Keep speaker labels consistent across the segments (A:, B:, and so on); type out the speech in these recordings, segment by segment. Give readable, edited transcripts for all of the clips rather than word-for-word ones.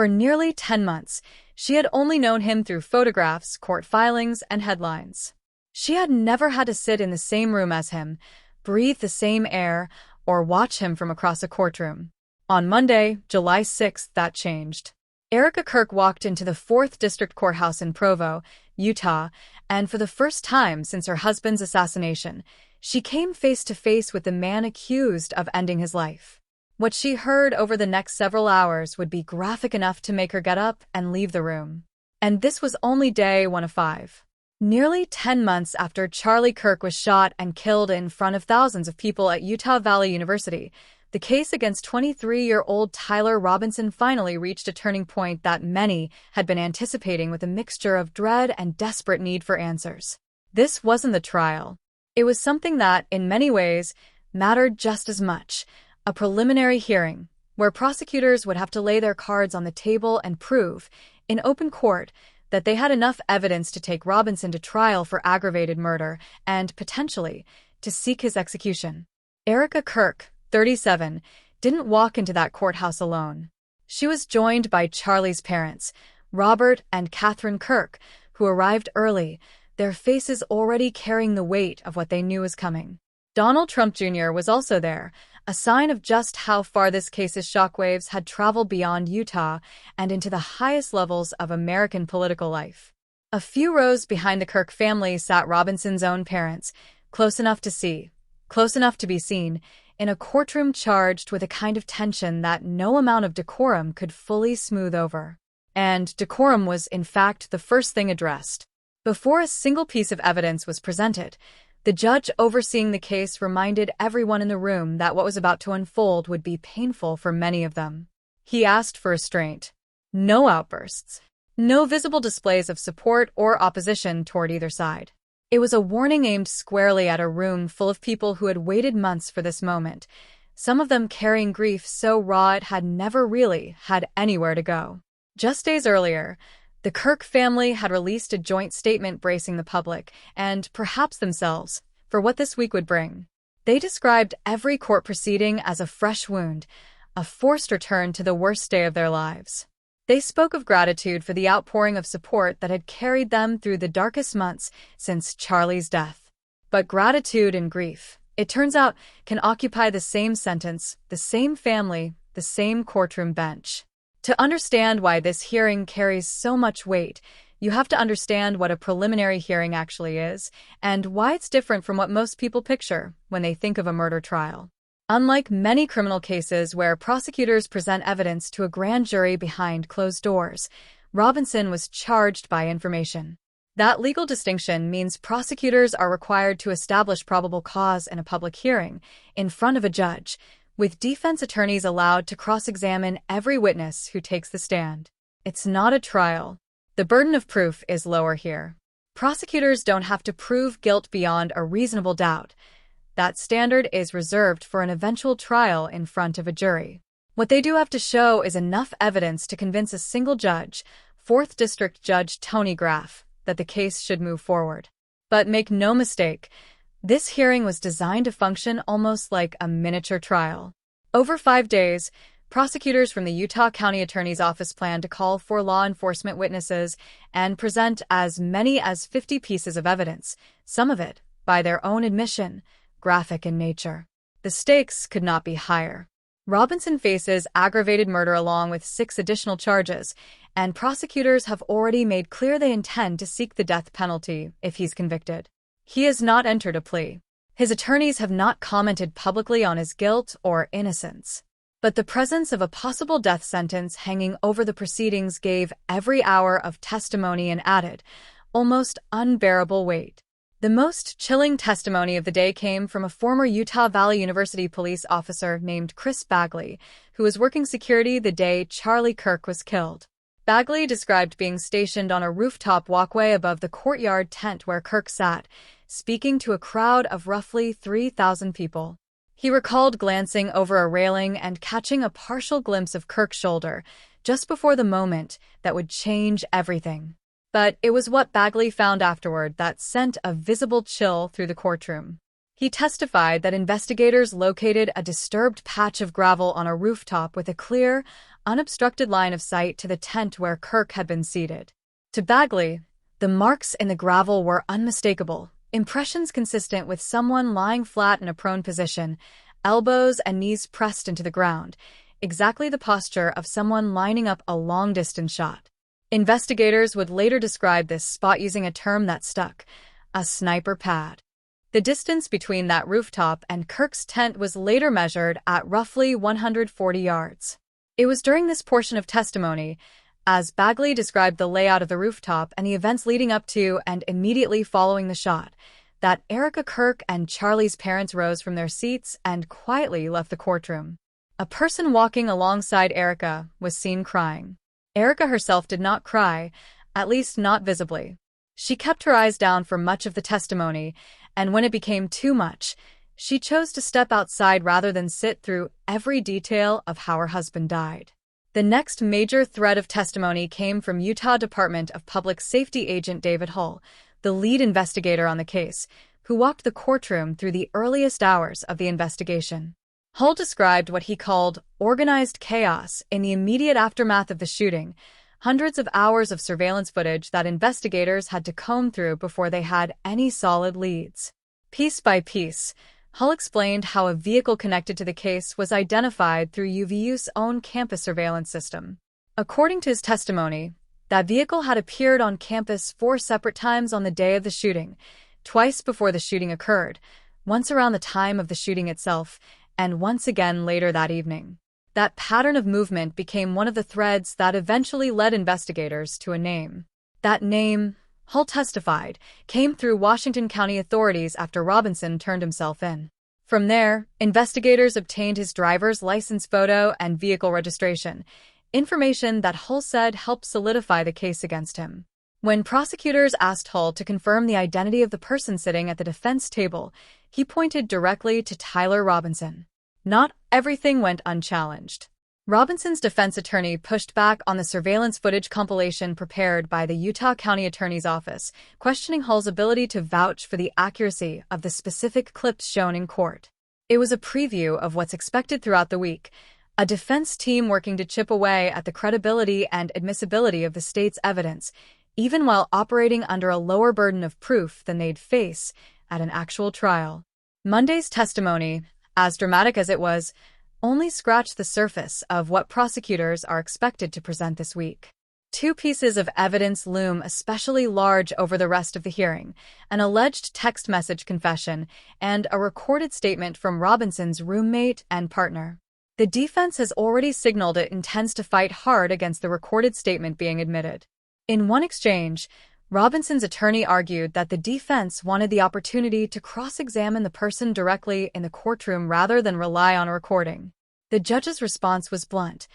A: For nearly 10 months, she had only known him through photographs, court filings, and headlines. She had never had to sit in the same room as him, breathe the same air, or watch him from across a courtroom. On Monday, July 6th, that changed. Erika Kirk walked into the 4th District Courthouse in Provo, Utah, and for the first time since her husband's assassination, she came face to face with the man accused of ending his life. What she heard over the next several hours would be graphic enough to make her get up and leave the room. And this was only day 1 of 5. Nearly 10 months after Charlie Kirk was shot and killed in front of thousands of people at Utah Valley University, the case against 23-year-old Tyler Robinson finally reached a turning point that many had been anticipating with a mixture of dread and desperate need for answers. This wasn't the trial. It was something that, in many ways, mattered just as much: a preliminary hearing, where prosecutors would have to lay their cards on the table and prove, in open court, that they had enough evidence to take Robinson to trial for aggravated murder and, potentially, to seek his execution. Erika Kirk, 37, didn't walk into that courthouse alone. She was joined by Charlie's parents, Robert and Catherine Kirk, who arrived early, their faces already carrying the weight of what they knew was coming. Donald Trump Jr. was also there, a sign of just how far this case's shockwaves had traveled beyond Utah and into the highest levels of American political life. A few rows behind the Kirk family sat Robinson's own parents, close enough to see, close enough to be seen, in a courtroom charged with a kind of tension that no amount of decorum could fully smooth over. And decorum was, in fact, the first thing addressed. Before a single piece of evidence was presented, the judge overseeing the case reminded everyone in the room that what was about to unfold would be painful for many of them. He asked for restraint. No outbursts. No visible displays of support or opposition toward either side. It was a warning aimed squarely at a room full of people who had waited months for this moment, some of them carrying grief so raw it had never really had anywhere to go. Just days earlier, the Kirk family had released a joint statement bracing the public, and perhaps themselves, for what this week would bring. They described every court proceeding as a fresh wound, a forced return to the worst day of their lives. They spoke of gratitude for the outpouring of support that had carried them through the darkest months since Charlie's death. But gratitude and grief, it turns out, can occupy the same sentence, the same family, the same courtroom bench. To understand why this hearing carries so much weight, you have to understand what a preliminary hearing actually is, and why it's different from what most people picture when they think of a murder trial. Unlike many criminal cases where prosecutors present evidence to a grand jury behind closed doors, Robinson was charged by information. That legal distinction means prosecutors are required to establish probable cause in a public hearing, in front of a judge, with defense attorneys allowed to cross-examine every witness who takes the stand. It's not a trial. The burden of proof is lower here. Prosecutors don't have to prove guilt beyond a reasonable doubt. That standard is reserved for an eventual trial in front of a jury. What they do have to show is enough evidence to convince a single judge, 4th District Judge Tony Graff, that the case should move forward. But make no mistake, this hearing was designed to function almost like a miniature trial. Over 5 days, prosecutors from the Utah County Attorney's Office planned to call for law enforcement witnesses and present as many as 50 pieces of evidence, some of it, by their own admission, graphic in nature. The stakes could not be higher. Robinson faces aggravated murder along with 6 additional charges, and prosecutors have already made clear they intend to seek the death penalty if he's convicted. He has not entered a plea. His attorneys have not commented publicly on his guilt or innocence. But the presence of a possible death sentence hanging over the proceedings gave every hour of testimony an added, almost unbearable weight. The most chilling testimony of the day came from a former Utah Valley University police officer named Chris Bagley, who was working security the day Charlie Kirk was killed. Bagley described being stationed on a rooftop walkway above the courtyard tent where Kirk sat, speaking to a crowd of roughly 3,000 people. He recalled glancing over a railing and catching a partial glimpse of Kirk's shoulder, just before the moment that would change everything. But it was what Bagley found afterward that sent a visible chill through the courtroom. He testified that investigators located a disturbed patch of gravel on a rooftop with a clear, unobstructed line of sight to the tent where Kirk had been seated. To Bagley, the marks in the gravel were unmistakable, impressions consistent with someone lying flat in a prone position, elbows and knees pressed into the ground, exactly the posture of someone lining up a long-distance shot. Investigators would later describe this spot using a term that stuck: a sniper pad. The distance between that rooftop and Kirk's tent was later measured at roughly 140 yards. It was during this portion of testimony, as Bagley described the layout of the rooftop and the events leading up to and immediately following the shot, that Erika, Kirk, and Charlie's parents rose from their seats and quietly left the courtroom. A person walking alongside Erika was seen crying. Erika herself did not cry, at least not visibly. She kept her eyes down for much of the testimony, and when it became too much, she chose to step outside rather than sit through every detail of how her husband died. The next major thread of testimony came from Utah Department of Public Safety agent David Hull, the lead investigator on the case, who walked the courtroom through the earliest hours of the investigation. Hull described what he called organized chaos in the immediate aftermath of the shooting, hundreds of hours of surveillance footage that investigators had to comb through before they had any solid leads. Piece by piece, Hull explained how a vehicle connected to the case was identified through UVU's own campus surveillance system. According to his testimony, that vehicle had appeared on campus 4 separate times on the day of the shooting, twice before the shooting occurred, once around the time of the shooting itself, and once again later that evening. That pattern of movement became one of the threads that eventually led investigators to a name. That name, Hull testified, came through Washington County authorities after Robinson turned himself in. From there, investigators obtained his driver's license photo and vehicle registration, information that Hull said helped solidify the case against him. When prosecutors asked Hull to confirm the identity of the person sitting at the defense table, he pointed directly to Tyler Robinson. Not everything went unchallenged. Robinson's defense attorney pushed back on the surveillance footage compilation prepared by the Utah County Attorney's Office, questioning Hull's ability to vouch for the accuracy of the specific clips shown in court. It was a preview of what's expected throughout the week, a defense team working to chip away at the credibility and admissibility of the state's evidence, even while operating under a lower burden of proof than they'd face at an actual trial. Monday's testimony, as dramatic as it was, only scratched the surface of what prosecutors are expected to present this week. 2 pieces of evidence loom especially large over the rest of the hearing: an alleged text message confession and a recorded statement from Robinson's roommate and partner. The defense has already signaled it intends to fight hard against the recorded statement being admitted. In one exchange, Robinson's attorney argued that the defense wanted the opportunity to cross-examine the person directly in the courtroom rather than rely on a recording. The judge's response was blunt: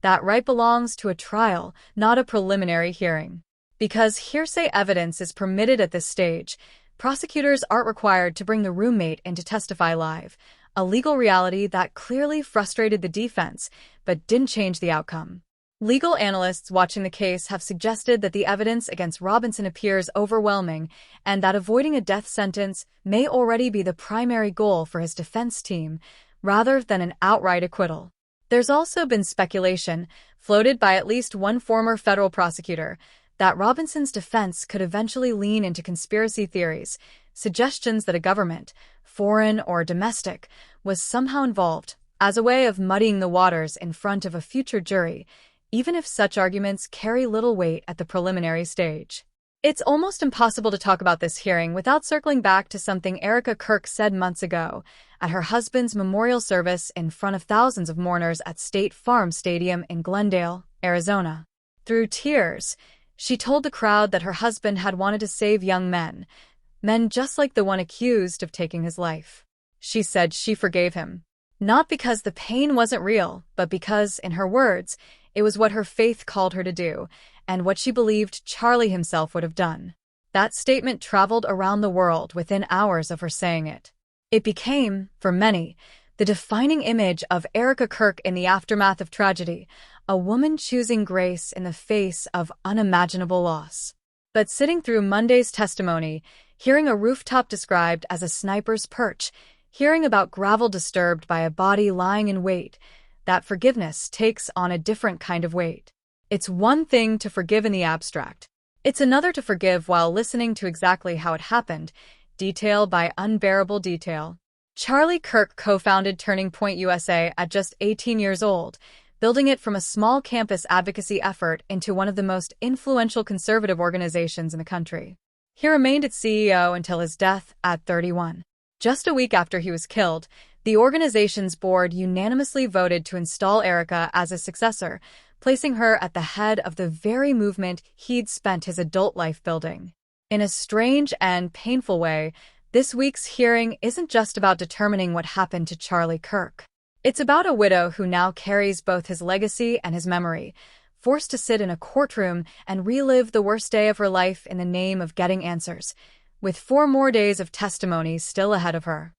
A: that right belongs to a trial, not a preliminary hearing. Because hearsay evidence is permitted at this stage, prosecutors aren't required to bring the roommate in to testify live, a legal reality that clearly frustrated the defense but didn't change the outcome. Legal analysts watching the case have suggested that the evidence against Robinson appears overwhelming and that avoiding a death sentence may already be the primary goal for his defense team, rather than an outright acquittal. There's also been speculation, floated by at least one former federal prosecutor, that Robinson's defense could eventually lean into conspiracy theories, suggestions that a government, foreign or domestic, was somehow involved, as a way of muddying the waters in front of a future jury, even if such arguments carry little weight at the preliminary stage. It's almost impossible to talk about this hearing without circling back to something Erika Kirk said months ago at her husband's memorial service in front of thousands of mourners at State Farm Stadium in Glendale, Arizona. Through tears, she told the crowd that her husband had wanted to save young men just like the one accused of taking his life. She said she forgave him, not because the pain wasn't real, but because, in her words, it was what her faith called her to do, and what she believed Charlie himself would have done. That statement traveled around the world within hours of her saying it. It became, for many, the defining image of Erika Kirk in the aftermath of tragedy, a woman choosing grace in the face of unimaginable loss. But sitting through Monday's testimony, hearing a rooftop described as a sniper's perch, hearing about gravel disturbed by a body lying in wait, that forgiveness takes on a different kind of weight. It's one thing to forgive in the abstract. It's another to forgive while listening to exactly how it happened, detail by unbearable detail. Charlie Kirk co-founded Turning Point USA at just 18 years old, building it from a small campus advocacy effort into one of the most influential conservative organizations in the country. He remained its CEO until his death at 31. Just a week after he was killed, the organization's board unanimously voted to install Erika as a successor, placing her at the head of the very movement he'd spent his adult life building. In a strange and painful way, this week's hearing isn't just about determining what happened to Charlie Kirk. It's about a widow who now carries both his legacy and his memory, forced to sit in a courtroom and relive the worst day of her life in the name of getting answers, with 4 more days of testimony still ahead of her.